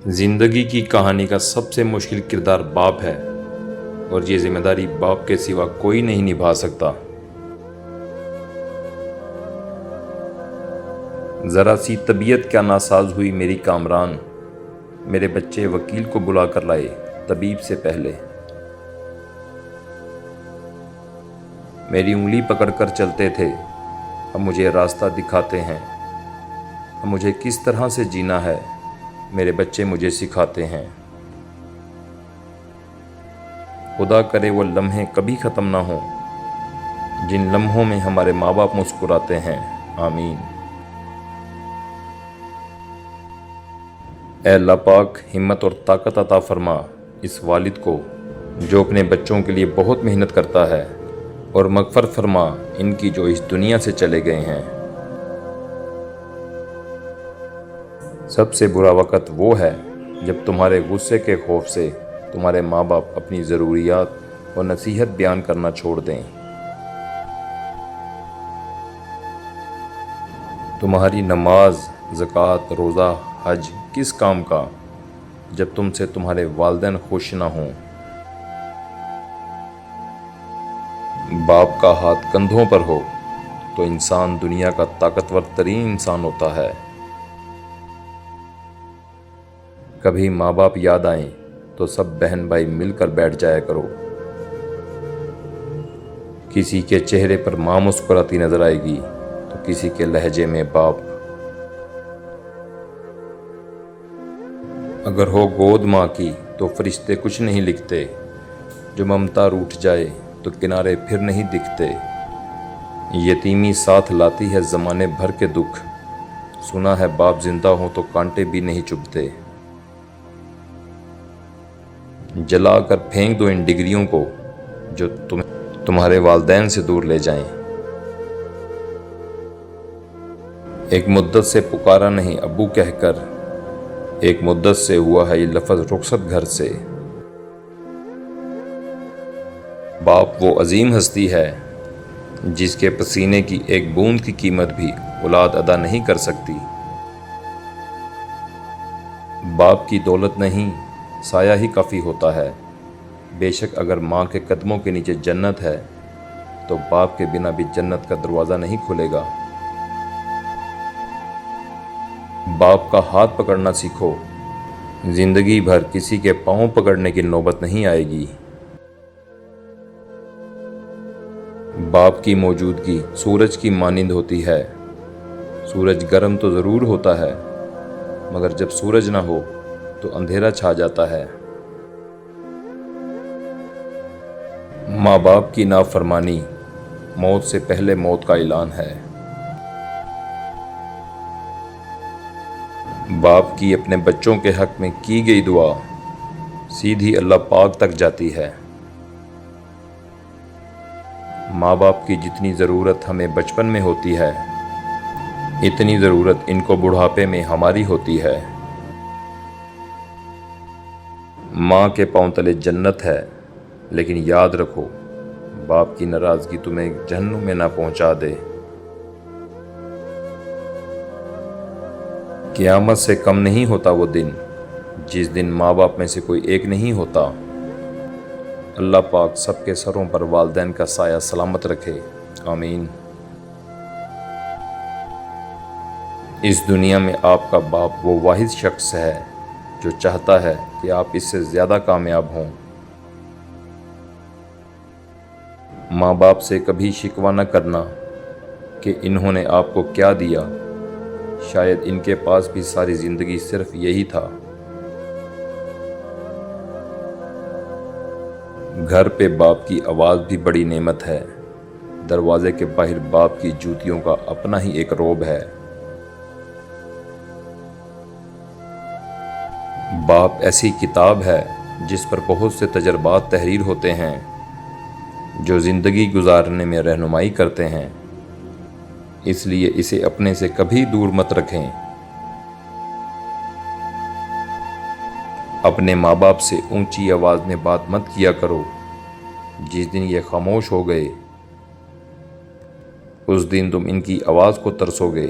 زندگی کی کہانی کا سب سے مشکل کردار باپ ہے، اور یہ ذمہ داری باپ کے سوا کوئی نہیں نبھا سکتا۔ ذرا سی طبیعت کیا ناساز ہوئی میری کامران، میرے بچے وکیل کو بلا کر لائے طبیب سے پہلے۔ میری انگلی پکڑ کر چلتے تھے، اب مجھے راستہ دکھاتے ہیں۔ اب مجھے کس طرح سے جینا ہے، میرے بچے مجھے سکھاتے ہیں۔ خدا کرے وہ لمحے کبھی ختم نہ ہوں جن لمحوں میں ہمارے ماں باپ مسکراتے ہیں، آمین۔ اے اللہ پاک، ہمت اور طاقت عطا فرما اس والد کو جو اپنے بچوں کے لیے بہت محنت کرتا ہے، اور مغفرت فرما ان کی جو اس دنیا سے چلے گئے ہیں۔ سب سے برا وقت وہ ہے جب تمہارے غصے کے خوف سے تمہارے ماں باپ اپنی ضروریات اور نصیحت بیان کرنا چھوڑ دیں۔ تمہاری نماز، زکوٰۃ، روزہ، حج کس کام کا جب تم سے تمہارے والدین خوش نہ ہوں۔ باپ کا ہاتھ کندھوں پر ہو تو انسان دنیا کا طاقتور ترین انسان ہوتا ہے۔ کبھی ماں باپ یاد آئیں تو سب بہن بھائی مل کر بیٹھ جایا کرو۔ کسی کے چہرے پر ماں مسکراتی نظر آئے گی تو کسی کے لہجے میں باپ۔ اگر ہو گود ماں کی تو فرشتے کچھ نہیں لکھتے، جو ممتا روٹھ جائے تو کنارے پھر نہیں دکھتے۔ یتیمی ساتھ لاتی ہے زمانے بھر کے دکھ، سنا ہے باپ زندہ ہوں تو کانٹے بھی نہیں چبھتے۔ جلا کر پھینک دو ان ڈگریوں کو جو تمہارے والدین سے دور لے جائیں۔ ایک مدت سے پکارا نہیں ابو کہہ کر، ایک مدت سے ہوا ہے یہ لفظ رخصت گھر سے۔ باپ وہ عظیم ہستی ہے جس کے پسینے کی ایک بوند کی قیمت بھی اولاد ادا نہیں کر سکتی۔ باپ کی دولت نہیں، سایہ ہی کافی ہوتا ہے۔ بے شک اگر ماں کے قدموں کے نیچے جنت ہے تو باپ کے بنا بھی جنت کا دروازہ نہیں کھلے گا۔ باپ کا ہاتھ پکڑنا سیکھو، زندگی بھر کسی کے پاؤں پکڑنے کی نوبت نہیں آئے گی۔ باپ کی موجودگی سورج کی مانند ہوتی ہے۔ سورج گرم تو ضرور ہوتا ہے، مگر جب سورج نہ ہو تو اندھیرا چھا جاتا ہے۔ ماں باپ کی نافرمانی موت سے پہلے موت کا اعلان ہے۔ باپ کی اپنے بچوں کے حق میں کی گئی دعا سیدھی اللہ پاک تک جاتی ہے۔ ماں باپ کی جتنی ضرورت ہمیں بچپن میں ہوتی ہے، اتنی ضرورت ان کو بڑھاپے میں ہماری ہوتی ہے۔ ماں کے پاؤں تلے جنت ہے، لیکن یاد رکھو باپ کی ناراضگی تمہیں جہنم میں نہ پہنچا دے۔ قیامت سے کم نہیں ہوتا وہ دن جس دن ماں باپ میں سے کوئی ایک نہیں ہوتا۔ اللہ پاک سب کے سروں پر والدین کا سایہ سلامت رکھے، آمین۔ اس دنیا میں آپ کا باپ وہ واحد شخص ہے جو چاہتا ہے کہ آپ اس سے زیادہ کامیاب ہوں۔ ماں باپ سے کبھی شکوہ نہ کرنا کہ انہوں نے آپ کو کیا دیا، شاید ان کے پاس بھی ساری زندگی صرف یہی تھا۔ گھر پہ باپ کی آواز بھی بڑی نعمت ہے، دروازے کے باہر باپ کی جوتیوں کا اپنا ہی ایک روب ہے۔ باپ ایسی کتاب ہے جس پر بہت سے تجربات تحریر ہوتے ہیں جو زندگی گزارنے میں رہنمائی کرتے ہیں، اس لیے اسے اپنے سے کبھی دور مت رکھیں۔ اپنے ماں باپ سے اونچی آواز میں بات مت کیا کرو، جس دن یہ خاموش ہو گئے اس دن تم ان کی آواز کو ترسو گے۔